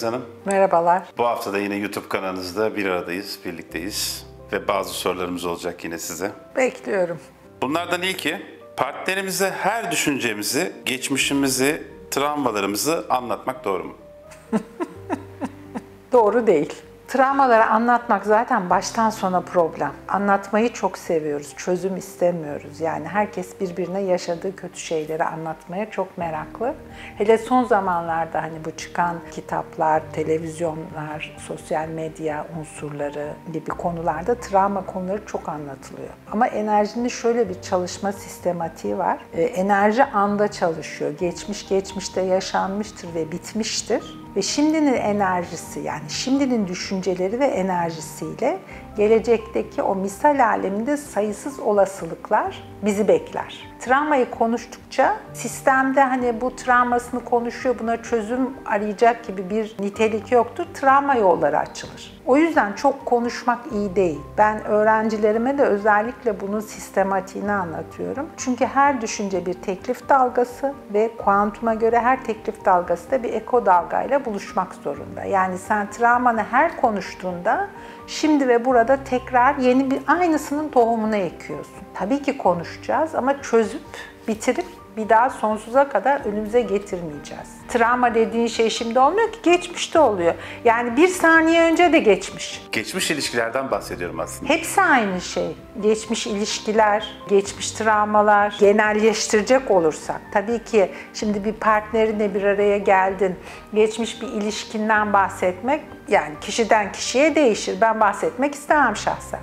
Yıldız Hanım. Merhabalar. Bu hafta da yine YouTube kanalınızda bir aradayız, birlikteyiz. Ve bazı sorularımız olacak yine size. Bekliyorum. Bunlardan ilki, partnerimize her düşüncemizi, geçmişimizi, travmalarımızı anlatmak doğru mu? Doğru değil. Travmaları anlatmak zaten baştan sona problem. Anlatmayı çok seviyoruz, çözüm istemiyoruz. Yani herkes birbirine yaşadığı kötü şeyleri anlatmaya çok meraklı. Hele son zamanlarda hani bu çıkan kitaplar, televizyonlar, sosyal medya unsurları gibi konularda travma konuları çok anlatılıyor. Ama enerjinin şöyle bir çalışma sistematiği var. Enerji anda çalışıyor. Geçmiş geçmişte yaşanmıştır ve bitmiştir. Ve şimdinin enerjisi, yani şimdinin düşünceleri ve enerjisiyle gelecekteki o misal aleminde sayısız olasılıklar bizi bekler. Travmayı konuştukça sistemde hani bu travmasını konuşuyor, buna çözüm arayacak gibi bir nitelik yoktur. Travma yolları açılır. O yüzden çok konuşmak iyi değil. Ben öğrencilerime de özellikle bunun sistematiğini anlatıyorum. Çünkü her düşünce bir teklif dalgası ve kuantuma göre her teklif dalgası da bir eko dalgayla buluşmak zorunda. Yani sen travmanı her konuştuğunda şimdi ve burada tekrar yeni bir aynısının tohumunu ekiyorsun. Tabii ki konuşacağız ama çözüp, bitirip bir daha sonsuza kadar önümüze getirmeyeceğiz. Travma dediğin şey şimdi olmuyor ki, geçmişte oluyor. Yani bir saniye önce de geçmiş. Geçmiş ilişkilerden bahsediyorum aslında. Hepsi aynı şey. Geçmiş ilişkiler, geçmiş travmalar, genelleştirecek olursak. Tabii ki şimdi bir partnerinle bir araya geldin, geçmiş bir ilişkinden bahsetmek, yani kişiden kişiye değişir. Ben bahsetmek istemem şahsen.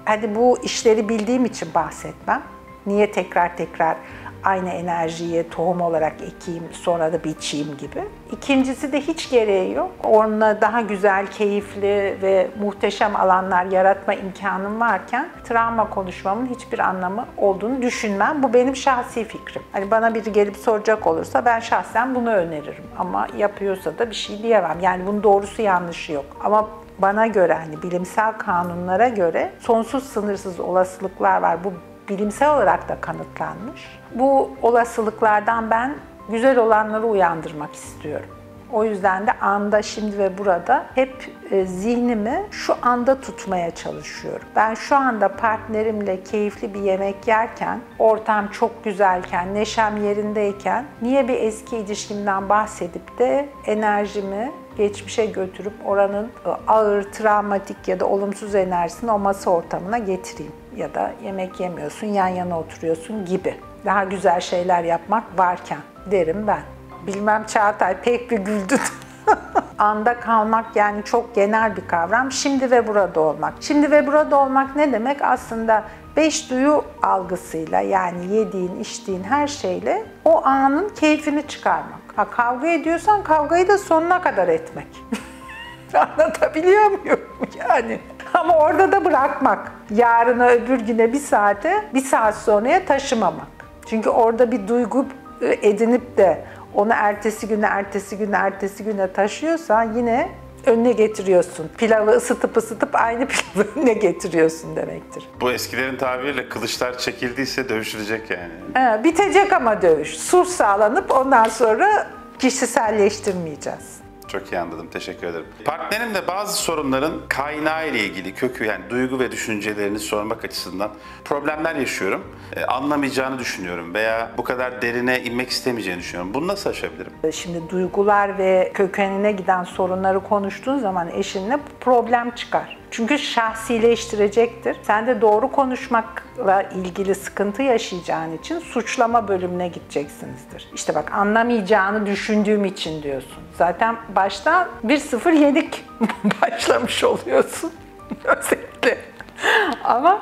Hadi bu işleri bildiğim için bahsetmem. Niye tekrar aynı enerjiyi tohum olarak ekeyim, sonra da biçeyim gibi. İkincisi de hiç gereği yok. Onunla daha güzel, keyifli ve muhteşem alanlar yaratma imkanım varken travma konuşmamın hiçbir anlamı olduğunu düşünmem. Bu benim şahsi fikrim. Hani bana biri gelip soracak olursa ben şahsen bunu öneririm. Ama yapıyorsa da bir şey diyemem. Yani bunun doğrusu yanlışı yok. Ama bana göre hani bilimsel kanunlara göre sonsuz sınırsız olasılıklar var. Bu bilimsel olarak da kanıtlanmış. Bu olasılıklardan ben güzel olanları uyandırmak istiyorum. O yüzden de anda, şimdi ve burada hep zihnimi şu anda tutmaya çalışıyorum. Ben şu anda partnerimle keyifli bir yemek yerken, ortam çok güzelken, neşem yerindeyken niye bir eski ilişkimden bahsedip de enerjimi geçmişe götürüp oranın ağır, travmatik ya da olumsuz enerjisini o masa ortamına getireyim. Ya da yemek yemiyorsun, yan yana oturuyorsun gibi. Daha güzel şeyler yapmak varken derim ben. Bilmem Çağatay, pek bir güldün. Anda kalmak yani çok genel bir kavram. Şimdi ve burada olmak. Şimdi ve burada olmak ne demek? Aslında 5 duyu algısıyla, yani yediğin, içtiğin her şeyle o anın keyfini çıkarmak. Ha, kavga ediyorsan kavgayı da sonuna kadar etmek. Anlatabiliyor muyum? Yani. Ama orada da bırakmak. Yarına, öbür güne, bir saat sonraya taşımamak. Çünkü orada bir duygu edinip de onu ertesi güne taşıyorsan yine önüne getiriyorsun. Pilavı ısıtıp aynı pilavı önüne getiriyorsun demektir. Bu eskilerin tabiriyle kılıçlar çekildiyse dövüşülecek yani. Bitecek ama dövüş. Sulh sağlanıp ondan sonra kişiselleştirmeyeceğiz. Çok iyi anladım, teşekkür ederim. Partnerimle bazı sorunların kaynağı ile ilgili kökü, yani duygu ve düşüncelerini sormak açısından problemler yaşıyorum. Anlamayacağını düşünüyorum veya bu kadar derine inmek istemeyeceğini düşünüyorum. Bunu nasıl aşabilirim? Şimdi duygular ve kökenine giden sorunları konuştuğun zaman eşinle problem çıkar. Çünkü şahsileştirecektir. Sen de doğru konuşmakla ilgili sıkıntı yaşayacağın için suçlama bölümüne gideceksinizdir. İşte bak, anlamayacağını düşündüğüm için diyorsun. Zaten baştan 1-0 yedik başlamış oluyorsun. Özetle. Ama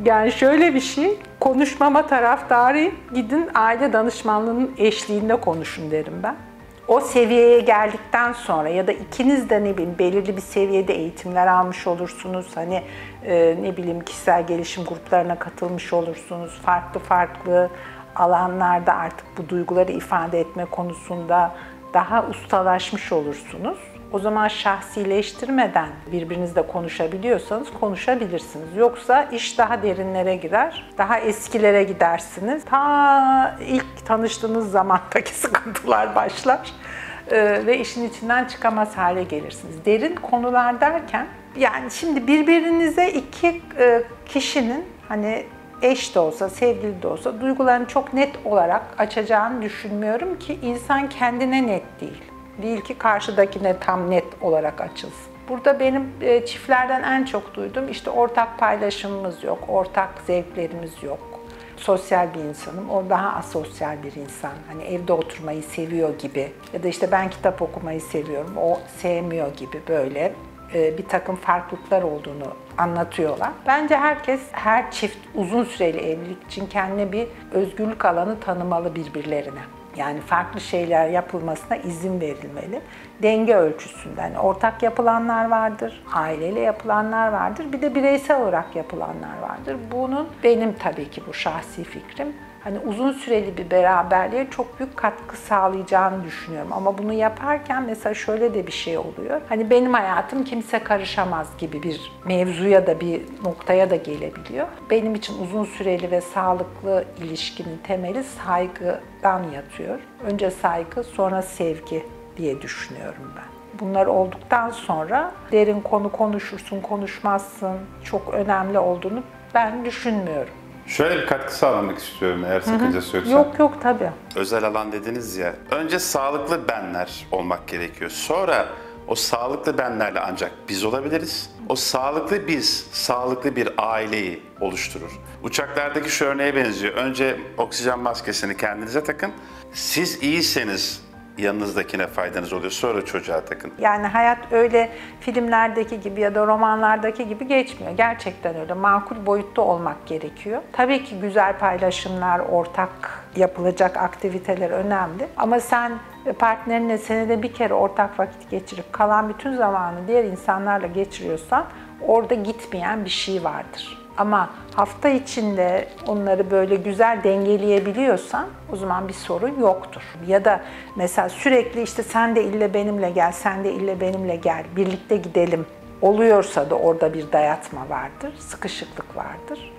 yani şöyle bir şey, konuşmama taraftarıyım. Gidin aile danışmanlığının eşliğinde konuşun derim ben. O seviyeye geldikten sonra ya da ikiniz de belirli bir seviyede eğitimler almış olursunuz. Hani kişisel gelişim gruplarına katılmış olursunuz. Farklı alanlarda artık bu duyguları ifade etme konusunda daha ustalaşmış olursunuz. O zaman şahsileştirmeden birbirinizle konuşabiliyorsanız konuşabilirsiniz. Yoksa iş daha derinlere girer, daha eskilere gidersiniz. Ta ilk tanıştığınız zamandaki sıkıntılar başlar. ve işin içinden çıkamaz hale gelirsiniz. Derin konular derken, yani şimdi birbirinize iki kişinin hani eş de olsa, sevgili de olsa duygularını çok net olarak açacağını düşünmüyorum ki insan kendine net değil. Değil ki karşıdakine tam net olarak açılsın. Burada benim çiftlerden en çok duyduğum işte ortak paylaşımımız yok, ortak zevklerimiz yok. Sosyal bir insanım, o daha asosyal bir insan. Hani evde oturmayı seviyor gibi ya da işte ben kitap okumayı seviyorum, o sevmiyor gibi böyle bir takım farklılıklar olduğunu anlatıyorlar. Bence her çift uzun süreli evlilik için kendine bir özgürlük alanı tanımalı birbirlerine. Yani farklı şeyler yapılmasına izin verilmeli. Denge ölçüsünde. Yani ortak yapılanlar vardır, aileyle yapılanlar vardır, bir de bireysel olarak yapılanlar vardır. Bunun benim tabii ki bu şahsi fikrim. Hani uzun süreli bir beraberliğe çok büyük katkı sağlayacağını düşünüyorum. Ama bunu yaparken mesela şöyle de bir şey oluyor. Hani benim hayatım kimse karışamaz gibi bir mevzuya da bir noktaya da gelebiliyor. Benim için uzun süreli ve sağlıklı ilişkinin temeli saygıdan yatıyor. Önce saygı, sonra sevgi diye düşünüyorum ben. Bunlar olduktan sonra derin konu konuşursun, konuşmazsın çok önemli olduğunu ben düşünmüyorum. Şöyle bir katkı sağlamak istiyorum eğer sakıncası yoksa. Yok tabii. Özel alan dediniz ya. Önce sağlıklı benler olmak gerekiyor. Sonra o sağlıklı benlerle ancak biz olabiliriz. O sağlıklı biz, sağlıklı bir aileyi oluşturur. Uçaklardaki şu örneğe benziyor. Önce oksijen maskesini kendinize takın. Siz iyiyseniz yanınızdakine faydanız oluyor. Sonra çocuğa takın. Yani hayat öyle filmlerdeki gibi ya da romanlardaki gibi geçmiyor. Gerçekten öyle. Makul boyutta olmak gerekiyor. Tabii ki güzel paylaşımlar, ortak yapılacak aktiviteler önemli. Ama sen partnerinle senede bir kere ortak vakit geçirip kalan bütün zamanı diğer insanlarla geçiriyorsan orada gitmeyen bir şey vardır. Ama hafta içinde onları böyle güzel dengeleyebiliyorsan o zaman bir sorun yoktur. Ya da mesela sürekli işte sen de ille benimle gel, sen de ille benimle gel, birlikte gidelim oluyorsa da orada bir dayatma vardır, sıkışıklık vardır.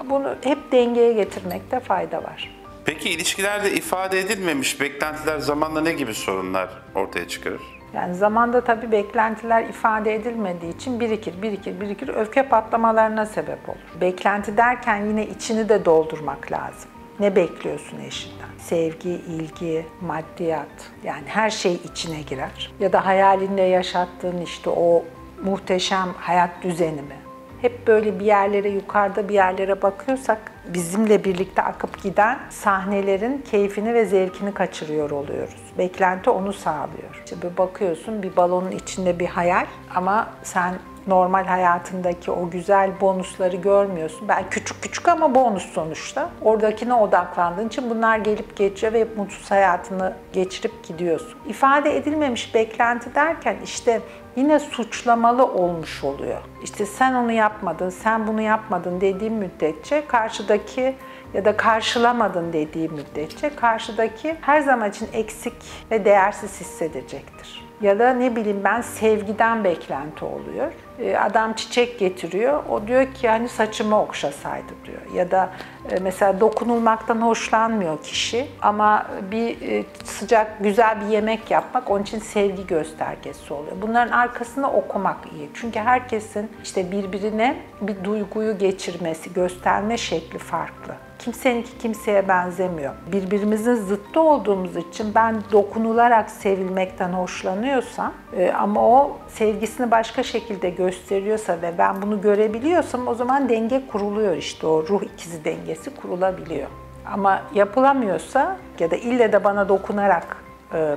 Bunu hep dengeye getirmekte fayda var. Peki ilişkilerde ifade edilmemiş beklentiler zamanla ne gibi sorunlar ortaya çıkarır? Yani zamanda tabii beklentiler ifade edilmediği için birikir, öfke patlamalarına sebep olur. Beklenti derken yine içini de doldurmak lazım. Ne bekliyorsun eşinden? Sevgi, ilgi, maddiyat, yani her şey içine girer. Ya da hayalinde yaşattığın işte o muhteşem hayat düzeni mi? Hep böyle bir yerlere, yukarıda bir yerlere bakıyorsak bizimle birlikte akıp giden sahnelerin keyfini ve zevkini kaçırıyor oluyoruz. Beklenti onu sağlıyor. İşte bir bakıyorsun bir balonun içinde bir hayal ama sen normal hayatındaki o güzel bonusları görmüyorsun. Ben küçük ama bonus sonuçta. Oradakine odaklandığın için bunlar gelip geçiyor ve mutsuz hayatını geçirip gidiyorsun. İfade edilmemiş beklenti derken işte yine suçlamalı olmuş oluyor. İşte sen onu yapmadın, sen bunu yapmadın dediğim müddetçe karşıdaki ya da karşılamadın dediği müddetçe karşıdaki her zaman için eksik ve değersiz hissedecektir. Ya da ne bileyim ben sevgiden beklenti oluyor. Adam çiçek getiriyor, o diyor ki hani saçımı okşasaydı diyor. Ya da mesela dokunulmaktan hoşlanmıyor kişi ama bir sıcak güzel bir yemek yapmak onun için sevgi göstergesi oluyor. Bunların arkasını okumak iyi. Çünkü herkesin işte birbirine bir duyguyu geçirmesi, gösterme şekli farklı. Kimseninki kimseye benzemiyor. Birbirimizin zıttı olduğumuz için ben dokunularak sevilmekten hoşlanıyorsam ama o sevgisini başka şekilde gösteriyorsa ve ben bunu görebiliyorsam o zaman denge kuruluyor işte o ruh ikizi dengesi kurulabiliyor. Ama yapılamıyorsa ya da ille de bana dokunarak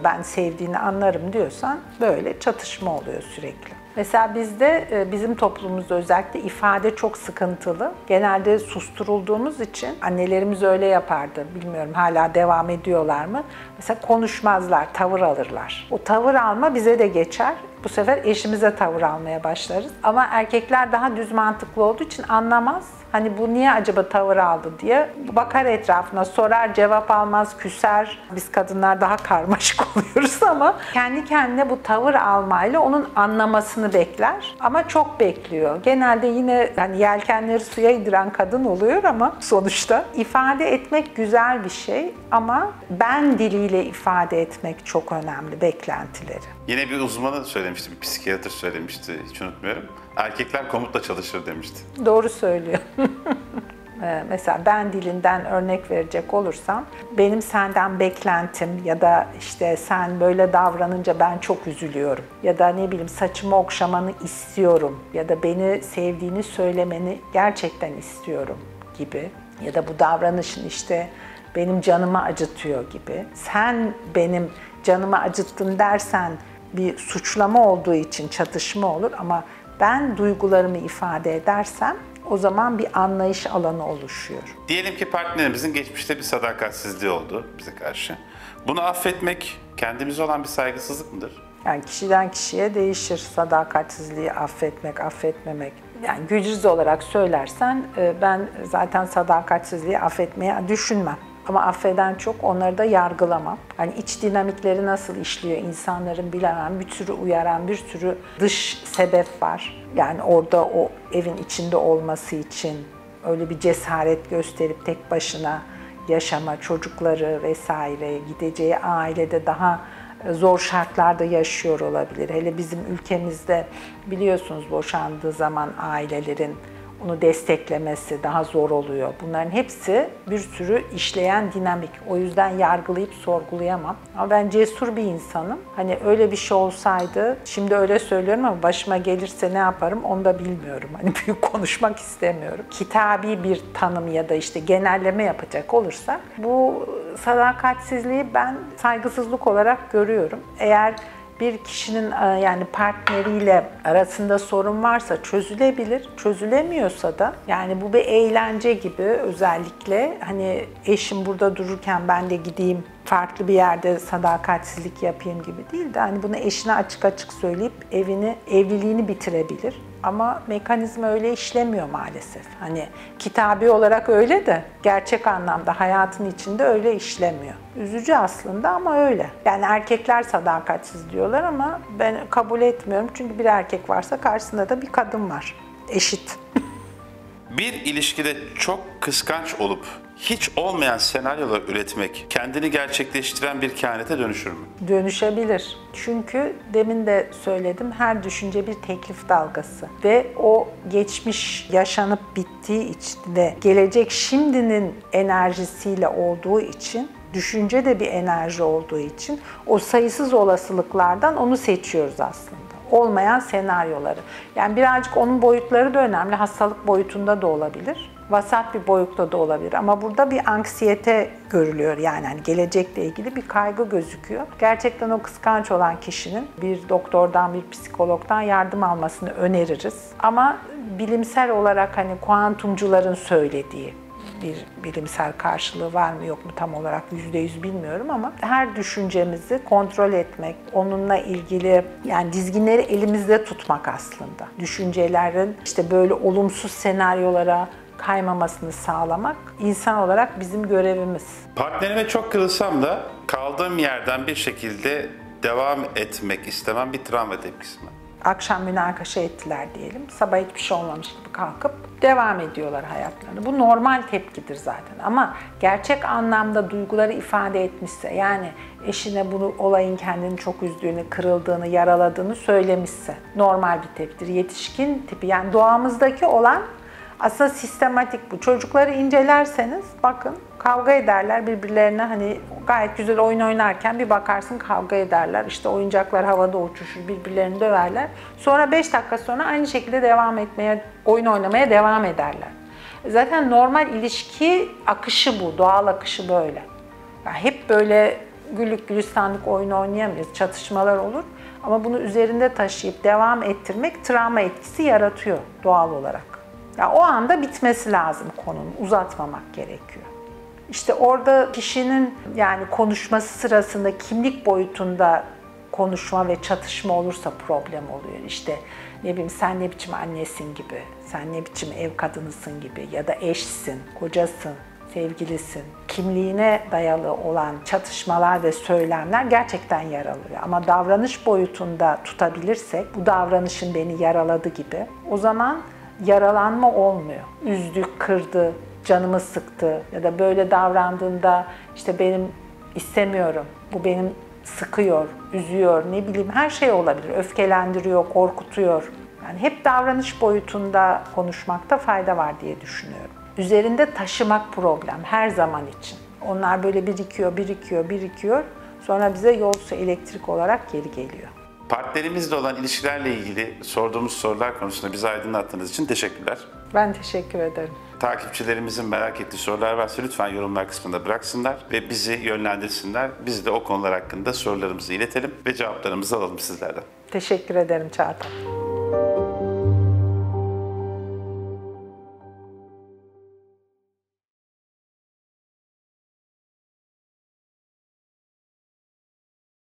ben sevdiğini anlarım diyorsan böyle çatışma oluyor sürekli. Mesela bizde, bizim toplumumuzda özellikle ifade çok sıkıntılı. Genelde susturulduğumuz için annelerimiz öyle yapardı. Bilmiyorum hala devam ediyorlar mı? Mesela konuşmazlar, tavır alırlar. O tavır alma bize de geçer. Bu sefer eşimize tavır almaya başlarız. Ama erkekler daha düz mantıklı olduğu için anlamaz. Hani bu niye acaba tavır aldı diye bakar etrafına, sorar, cevap almaz, küser. Biz kadınlar daha karmaşık oluyoruz ama kendi kendine bu tavır almayla onun anlamasını bekler. Ama çok bekliyor. Genelde yine hani yelkenleri suya indiren kadın oluyor ama sonuçta ifade etmek güzel bir şey ama ben diliyle ifade etmek çok önemli, beklentileri. Yine bir uzmanı söylemişti, bir psikiyatr söylemişti, hiç unutmuyorum. Erkekler komutla çalışır demişti. Doğru söylüyor. Mesela ben dilinden örnek verecek olursam, benim senden beklentim ya da işte sen böyle davranınca ben çok üzülüyorum ya da ne bileyim saçımı okşamanı istiyorum ya da beni sevdiğini söylemeni gerçekten istiyorum gibi ya da bu davranışın işte benim canımı acıtıyor gibi. Sen benim canımı acıttın dersen bir suçlama olduğu için çatışma olur ama ben duygularımı ifade edersem o zaman bir anlayış alanı oluşuyor. Diyelim ki partnerimizin geçmişte bir sadakatsizliği oldu bize karşı. Bunu affetmek kendimize olan bir saygısızlık mıdır? Yani kişiden kişiye değişir sadakatsizliği affetmek, affetmemek. Yani gücüz olarak söylersen ben zaten sadakatsizliği affetmeye düşünmem. Ama affeden çok, onları da yargılamam. Hani iç dinamikleri nasıl işliyor insanların bilemem. Bir sürü uyaran, bir sürü dış sebep var. Yani orada o evin içinde olması için öyle bir cesaret gösterip tek başına yaşama, çocukları vesaire, gideceği ailede daha zor şartlarda yaşıyor olabilir. Hele bizim ülkemizde biliyorsunuz boşandığı zaman ailelerin onu desteklemesi daha zor oluyor. Bunların hepsi bir sürü işleyen dinamik. O yüzden yargılayıp sorgulayamam. Ama ben cesur bir insanım. Hani öyle bir şey olsaydı, şimdi öyle söylüyorum ama başıma gelirse ne yaparım onu da bilmiyorum. Hani büyük konuşmak istemiyorum. Kitabi bir tanım ya da işte genelleme yapacak olursak bu sadakatsizliği ben saygısızlık olarak görüyorum. Eğer bir kişinin yani partneriyle arasında sorun varsa çözülebilir. Çözülemiyorsa da yani bu bir eğlence gibi özellikle hani eşim burada dururken ben de gideyim farklı bir yerde sadakatsizlik yapayım gibi değil de hani bunu eşine açık açık söyleyip evliliğini bitirebilir. Ama mekanizma öyle işlemiyor maalesef. Hani kitabi olarak öyle de gerçek anlamda hayatın içinde öyle işlemiyor. Üzücü aslında ama öyle. Yani erkekler sadakatsiz diyorlar ama ben kabul etmiyorum. Çünkü bir erkek varsa karşısında da bir kadın var. Eşit. Bir ilişkide çok kıskanç olup hiç olmayan senaryolar üretmek kendini gerçekleştiren bir kehanete dönüşür mü? Dönüşebilir. Çünkü demin de söyledim her düşünce bir teklif dalgası ve o geçmiş yaşanıp bittiği için de gelecek şimdinin enerjisiyle olduğu için düşünce de bir enerji olduğu için o sayısız olasılıklardan onu seçiyoruz aslında. Olmayan senaryoları. Yani birazcık onun boyutları da önemli. Hastalık boyutunda da olabilir. Vasat bir boyutta da olabilir. Ama burada bir anksiyete görülüyor. Yani hani gelecekle ilgili bir kaygı gözüküyor. Gerçekten o kıskanç olan kişinin bir doktordan, bir psikologdan yardım almasını öneririz. Ama bilimsel olarak hani kuantumcuların söylediği bir bilimsel karşılığı var mı yok mu tam olarak %100 bilmiyorum ama her düşüncemizi kontrol etmek, onunla ilgili yani dizginleri elimizde tutmak aslında. Düşüncelerin işte böyle olumsuz senaryolara kaymamasını sağlamak insan olarak bizim görevimiz. Partnerime çok kırılsam da kaldığım yerden bir şekilde devam etmek istemem bir travma tepkisi mi? Akşam münakaşa ettiler diyelim. Sabah hiçbir şey olmamış gibi kalkıp devam ediyorlar hayatlarını. Bu normal tepkidir zaten ama gerçek anlamda duyguları ifade etmişse yani eşine bunu olayın kendini çok üzdüğünü, kırıldığını, yaraladığını söylemişse normal bir tepkidir. Yetişkin tipi yani doğamızdaki olan aslında sistematik bu. Çocukları incelerseniz bakın kavga ederler birbirlerine hani gayet güzel oyun oynarken bir bakarsın kavga ederler. İşte oyuncaklar havada uçuşur, birbirlerini döverler. Sonra 5 dakika sonra aynı şekilde devam etmeye, oyun oynamaya devam ederler. Zaten normal ilişki akışı bu, doğal akışı böyle. Yani hep böyle güllük gülistanlık oyun oynayamayız, çatışmalar olur. Ama bunu üzerinde taşıyıp devam ettirmek travma etkisi yaratıyor doğal olarak. Ya o anda bitmesi lazım konunun, uzatmamak gerekiyor. İşte orada kişinin yani konuşması sırasında kimlik boyutunda konuşma ve çatışma olursa problem oluyor. İşte ne bileyim sen ne biçim annesin gibi, sen ne biçim ev kadınısın gibi ya da eşsin, kocasın, sevgilisin. Kimliğine dayalı olan çatışmalar ve söylemler gerçekten yaralıyor. Ama davranış boyutunda tutabilirsek, bu davranışın beni yaraladı gibi, o zaman yaralanma olmuyor. Üzdü, kırdı, canımı sıktı ya da böyle davrandığında işte benim istemiyorum, bu benim sıkıyor, üzüyor, ne bileyim her şey olabilir. Öfkelendiriyor, korkutuyor. Yani hep davranış boyutunda konuşmakta fayda var diye düşünüyorum. Üzerinde taşımak problem her zaman için. Onlar böyle birikiyor. Sonra bize yol su elektrik olarak geri geliyor. Partnerimizle olan ilişkilerle ilgili sorduğumuz sorular konusunda bizi aydınlattığınız için teşekkürler. Ben teşekkür ederim. Takipçilerimizin merak ettiği sorular varsa lütfen yorumlar kısmında bıraksınlar ve bizi yönlendirsinler. Biz de o konular hakkında sorularımızı iletelim ve cevaplarımızı alalım sizlerden. Teşekkür ederim Çağatay.